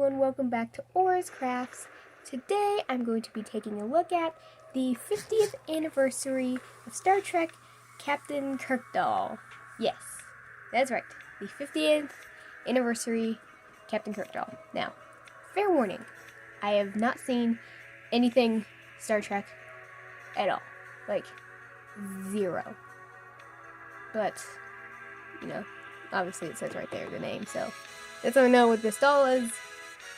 and welcome back to Aura's Crafts. Today I'm going to be taking a look at the 50th anniversary of Star Trek Captain Kirk doll. Yes, that's right, the 50th anniversary Captain Kirk doll. Now, fair warning, I have not seen anything Star Trek at all. Like, zero. But, you know, obviously it says right there the name, so that's how I know what this doll is.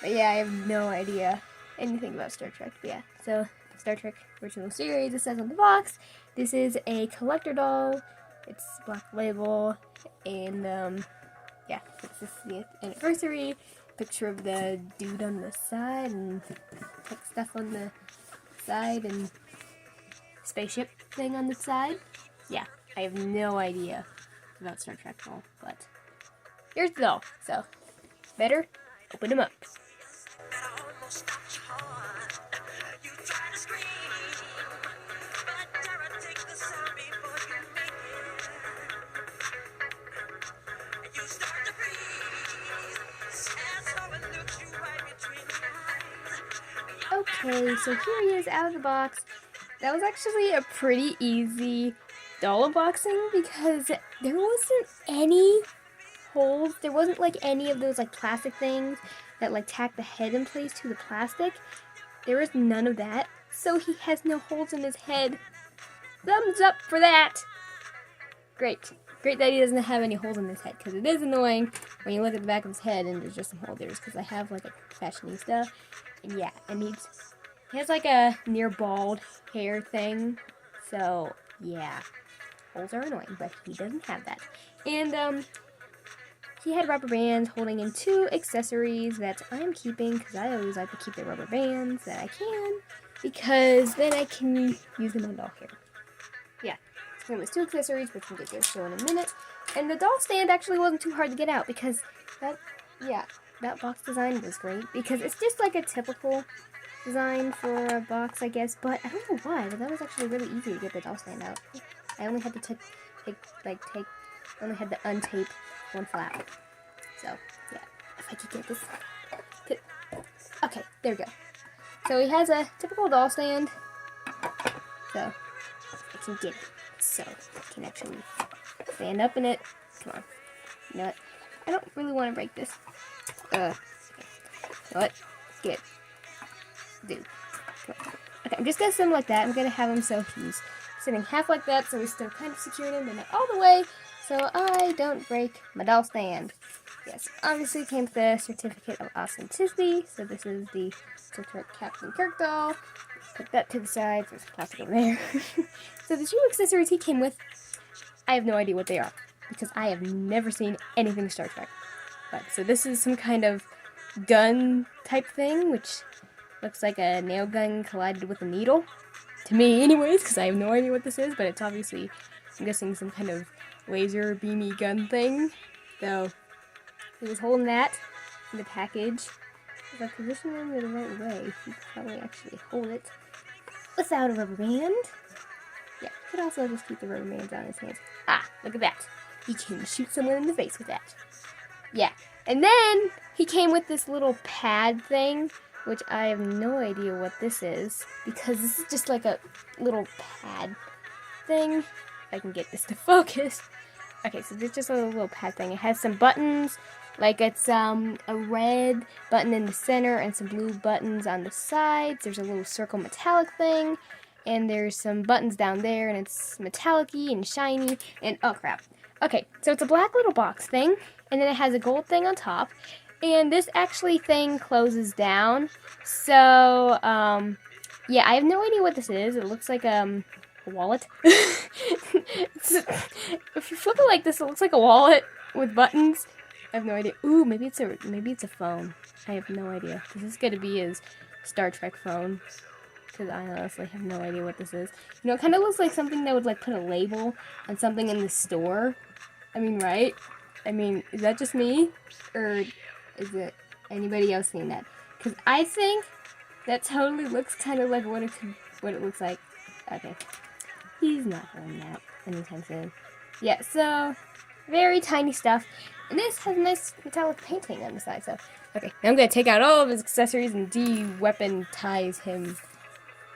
But yeah, I have no idea anything about Star Trek. But yeah, so Star Trek original series, it says on the box. This is a collector doll. It's black label, and yeah, this is the anniversary. Picture of the dude on the side, and like stuff on the side, and spaceship thing on the side. Yeah, I have no idea about Star Trek at all, but here's the doll, so better open them up. Okay, so here he is out of the box. That was actually a pretty easy doll unboxing because there wasn't any holes. There wasn't like any of those like plastic things that like tack the head in place to the plastic. There was none of that, so he has no holes in his head. Thumbs up for that. Great that he doesn't have any holes in his head, because it is annoying when you look at the back of his head and there's just some holes there, because I have like a fashionista, and yeah, and he has like a near bald hair thing, so yeah, holes are annoying, but he doesn't have that. And he had rubber bands holding in 2 accessories that I'm keeping, because I always like to keep the rubber bands that I can, because then I can use them on doll hair. Yeah, so there was 2 accessories, which we'll get shown in a minute. And the doll stand actually wasn't too hard to get out, because that box design was great, because it's just like a typical design for a box, I guess, but I don't know why, but that was actually really easy to get the doll stand out. I only had to only had to untape one flap. So, yeah, if I could get this. Okay, there we go. So he has a typical doll stand. So, I can get it. So, I can actually stand up in it. Come on. You know what? I don't really want to break this. Okay. You know what? Get it. Dude. Okay, I'm just going to sit him like that. I'm going to have him so he's sitting half like that, so he's still kind of securing him, but not all the way, so I don't break my doll stand. Yes, obviously came with a certificate of authenticity, so this is the Star Trek Captain Kirk doll. Put that to the side, there's plastic over there. So the 2 accessories he came with, I have no idea what they are, because I have never seen anything Star Trek. But, so this is some kind of gun type thing, which looks like a nail gun collided with a needle. To me, anyways, because I have no idea what this is, but it's obviously, I'm guessing, some kind of laser beamy gun thing. So, he was holding that in the package. If I position him in the right way, he could probably actually hold it without a rubber band. Yeah, he could also just keep the rubber bands on his hands. Ah, look at that. He can shoot someone in the face with that. Yeah, and then he came with this little pad thing, which I have no idea what this is, because this is just like a little pad thing. If I can get this to focus. Okay, so this is just a little pad thing. It has some buttons, like it's a red button in the center and some blue buttons on the sides. There's a little circle metallic thing, and there's some buttons down there, and it's metallic-y and shiny, and oh crap. Okay, so it's a black little box thing, and then it has a gold thing on top. And this actually thing closes down. So, yeah, I have no idea what this is. It looks like a wallet. If you flip it like this, it looks like a wallet with buttons. I have no idea. Ooh, maybe it's a phone. I have no idea. This is gonna be his Star Trek phone, because I honestly have no idea what this is. You know, it kind of looks like something that would like put a label on something in the store. I mean, right? I mean, is that just me, or is it anybody else seeing that? Because I think that totally looks kind of like what it looks like. Okay, he's not doing that anytime soon. Yeah, so very tiny stuff. And this has a nice metallic painting on the side, so... Okay, now I'm gonna take out all of his accessories and de-weaponize him.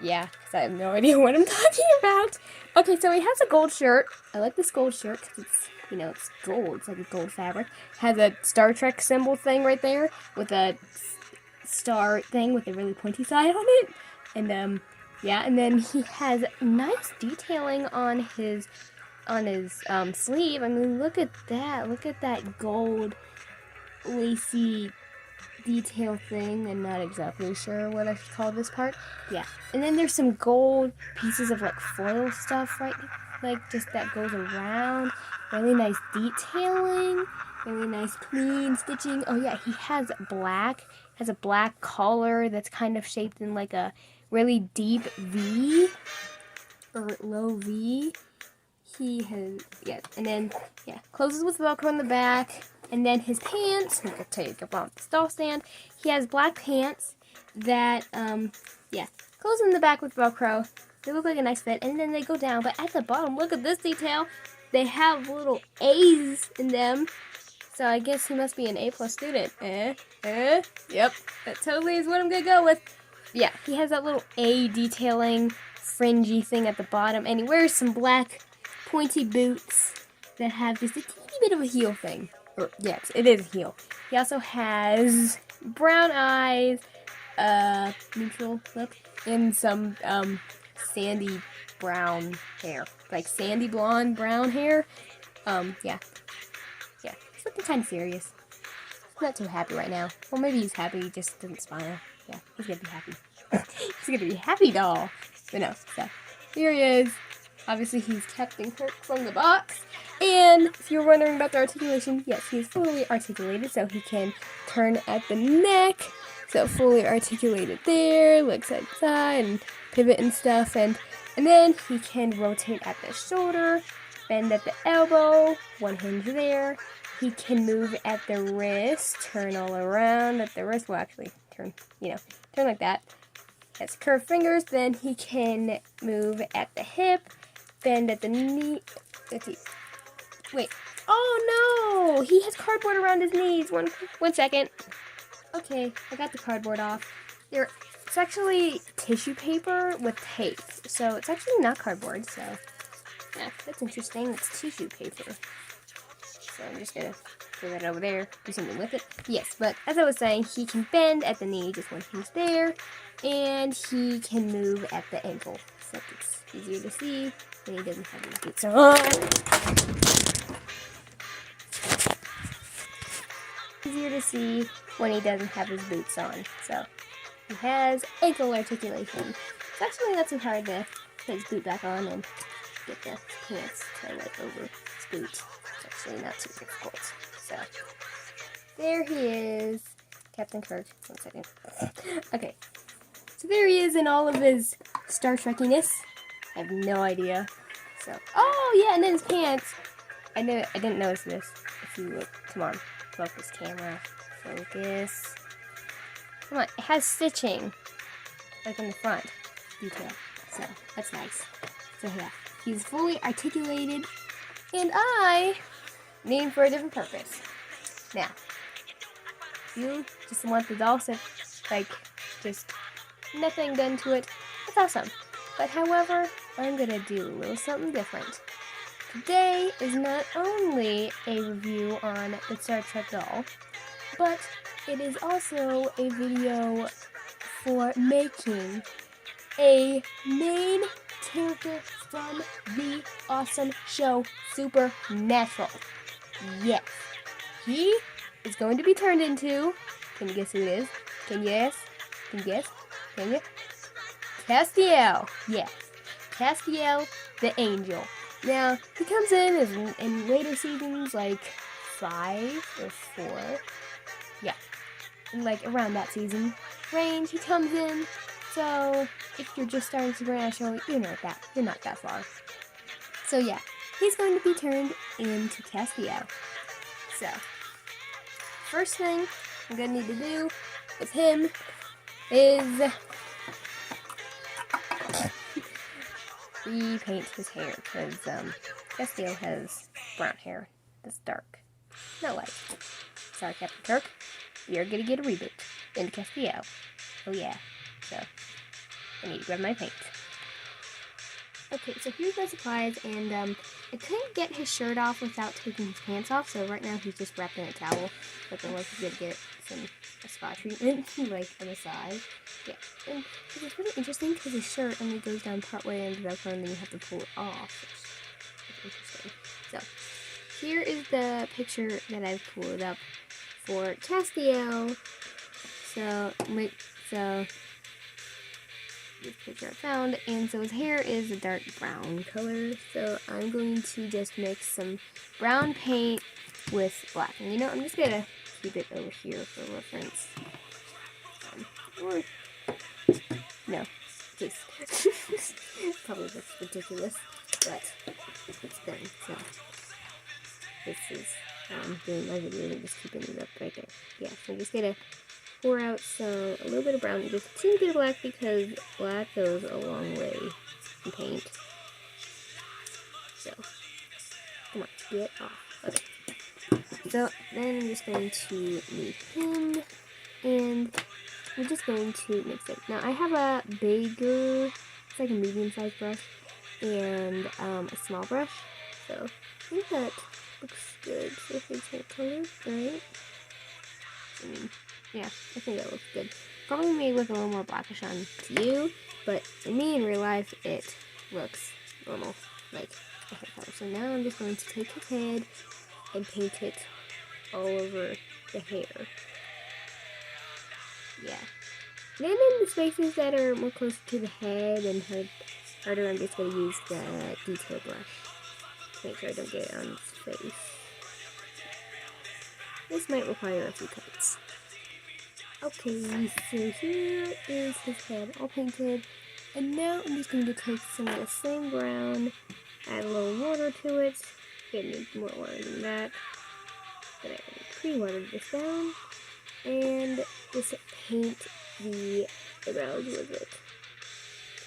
Yeah, because I have no idea what I'm talking about. Okay, so he has a gold shirt. I like this gold shirt because it's, you know, it's gold. It's like a gold fabric. Has a Star Trek symbol thing right there with a star thing with a really pointy side on it. And, yeah, and then he has nice detailing on his sleeve. I mean, look at that. Look at that gold lacy detail thing. I'm not exactly sure what I should call this part. Yeah. And then there's some gold pieces of like foil stuff, right? Like just that goes around. Really nice detailing. Really nice clean stitching. Oh yeah, he has a black collar that's kind of shaped in like a really deep V or low V. He has, yeah, and then, yeah, closes with Velcro on the back, and then his pants, I'm going to take up off the stall stand, he has black pants that, yeah, close in the back with Velcro. They look like a nice fit, and then they go down, but at the bottom, look at this detail, they have little A's in them, so I guess he must be an A+ student. Yep, that totally is what I'm going to go with. Yeah, he has that little A detailing, fringy thing at the bottom, and he wears some black pointy boots that have just a teeny bit of a heel thing. Or, yes, it is a heel. He also has brown eyes, neutral look, and some, sandy brown hair. Like sandy blonde brown hair. Yeah. Yeah. He's looking kind of serious. He's not too happy right now. Well, maybe he's happy, he just doesn't smile. Yeah, he's gonna be happy. He's gonna be a happy doll. But no, so, here he is. Obviously, he's Captain Kirk from the box. And if you're wondering about the articulation, yes, he's fully articulated, so he can turn at the neck. So fully articulated there, like side to side, and pivot and stuff. And then he can rotate at the shoulder, bend at the elbow, one hinge there. He can move at the wrist, turn all around at the wrist. Well, actually, turn like that. Has curved fingers. Then he can move at the hip, bend at the knee. Let's see. Wait. Oh no! He has cardboard around his knees. One second. Okay, I got the cardboard off. It's actually tissue paper with tape. So it's actually not cardboard, so yeah, that's interesting. It's tissue paper. So I'm just gonna throw that over there, do something with it. Yes, but as I was saying, he can bend at the knee, just one hinge there, and he can move at the ankle. Except it's easier to see when he doesn't have his boots on. Easier to see when he doesn't have his boots on. So he has ankle articulation. It's actually not too hard to put his boot back on and get the pants to like over his boots. It's actually not too difficult. So there he is, Captain Kirk. One second. Okay, so there he is in all of his Star Trekkiness. I have no idea. So, oh yeah, and then his pants. I didn't notice this. If you look, come on, focus camera, focus. Come on, it has stitching, like in the front detail. So that's nice. So yeah, he's fully articulated, and I need him for a different purpose. Now, if you just want the doll set, like just nothing done to it, that's awesome. But however, I'm gonna do a little something different. Today is not only a review on the Star Trek doll, but it is also a video for making a main character from the awesome show Supernatural. Yes, he is going to be turned into, can you guess who it is? Can you guess? Can you guess? Can you? Castiel. Yes, Castiel the Angel. Now, he comes in later seasons, like 5 or 4. Yeah, like around that season range, he comes in. So, if you're just starting Supernatural, you're not that far. So yeah, he's going to be turned into Castiel. So, first thing I'm going to need to do with him is repaint his hair, because Castiel has brown hair that's dark. not like. Sorry, Captain Kirk. We are gonna get a reboot in Castiel. Oh yeah. So I need to grab my paint. Okay, so here's my supplies, and I couldn't get his shirt off without taking his pants off, so right now he's just wrapped in a towel. But then he's gonna get a spa treatment, like on the side. Yeah, and it's really interesting because his shirt only goes down partway into the Velcro, and then you have to pull it off, which is interesting. So here is the picture that I've pulled up for Castiel. So this picture I found, and so his hair is a dark brown color, so I'm going to just mix some brown paint with black. And you know, I'm just gonna keep it over here for reference. Or no, please. Probably looks ridiculous, but it's done. So this is how I'm doing my video, and just keeping it up right there. Yeah, so I'm just gonna pour out a little bit of brown, just a teeny bit of black, because black goes a long way in paint. So, come on, get off. Okay. So, then I'm just going to need him, and we're just going to mix it. Now, I have a bigger, it's like a medium-sized brush, and a small brush. So, I think that looks good for his hair color, right? Yeah, I think that looks good. Probably may look a little more blackish on to you, but for me in real life, it looks normal, like a hair color. So now I'm just going to take his head and paint it all over the hair. Yeah. Then in the spaces that are more close to the head and harder, I'm just going to use the detail brush to make sure I don't get it on his face. This might require a few coats. Okay, so here is his head all painted, and now I'm just going to take some of the same brown, add a little water to it. It needs more water than that. Then I pre-watered this down, and just paint the eyebrows with it.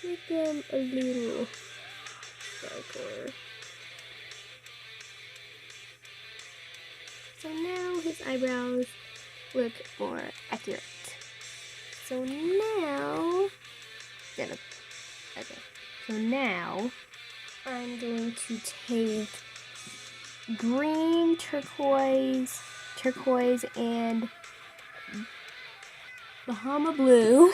Make them a little darker. So now his eyebrows look more accurate. So now, I'm going to take green, turquoise, and Bahama blue. I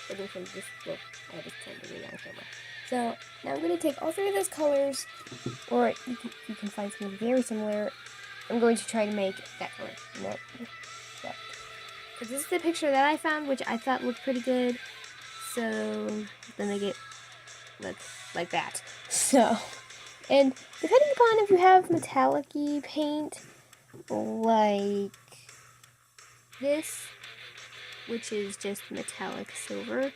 have this turned to read on camera. So now I'm going to take all three of those colors, or you can find something very similar. I'm going to try to make that color. No. So this is the picture that I found, which I thought looked pretty good. So then they get like that. So, and depending upon if you have metallic-y paint like this, which is just metallic silver.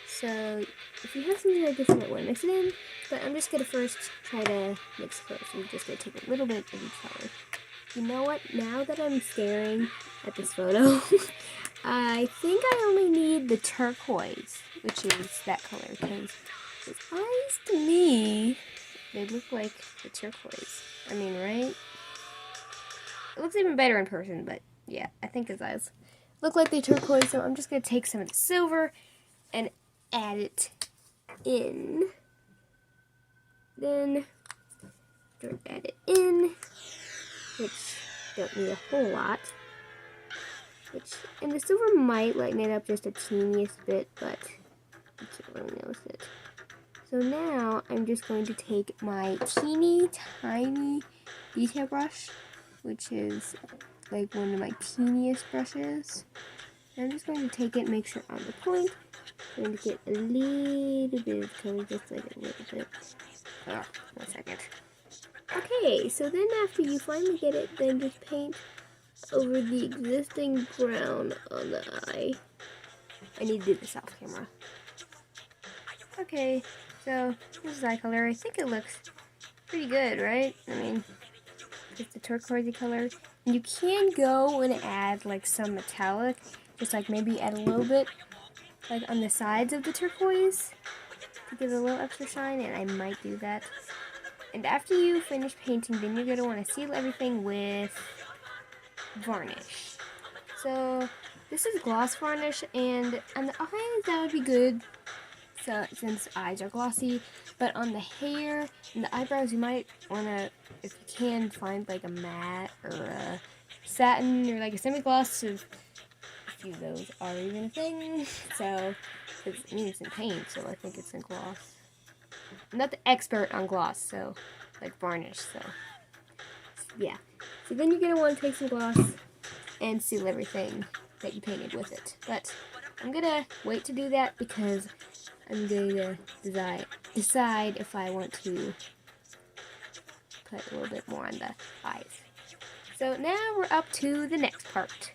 So if you have something like this, you might want to mix it in. But I'm just gonna first try to mix colors. I'm just gonna take a little bit of each color. You know what? Now that I'm staring at this photo, I think I only need the turquoise, which is that color, because his eyes, to me, they look like the turquoise. I mean, right? It looks even better in person, but yeah, I think his eyes look like the turquoise, so I'm just going to take some of the silver and add it in. Then, add it in, which don't need a whole lot. And the silver might lighten it up just a teeniest bit, but you can't really notice it. So now I'm just going to take my teeny tiny detail brush, which is like one of my teeniest brushes. And I'm just going to take it, make sure on the point. I'm going to get a little bit of color, just like a little bit. Oh, 1 second. Okay, so then after you finally get it, then just paint over the existing brown on the eye. I need to do this off camera. Okay, so this is eye color. I think it looks pretty good, right? I mean, it's the turquoisey color. And you can go and add like some metallic, just like maybe add a little bit like on the sides of the turquoise to give it a little extra shine, and I might do that. And after you finish painting, then you're going to want to seal everything with varnish. So this is gloss varnish, and on the eyes that would be good, so since eyes are glossy, but on the hair and the eyebrows you might want to, if you can, find like a matte or a satin or like a semi-gloss. A few of those are even a thing, so it's in paint, so I think it's in gloss. I'm not the expert on gloss, so like varnish, so yeah. So then you're gonna want to take some gloss and seal everything that you painted with it. But I'm gonna wait to do that because I'm going to decide if I want to put a little bit more on the eyes. So now we're up to the next part.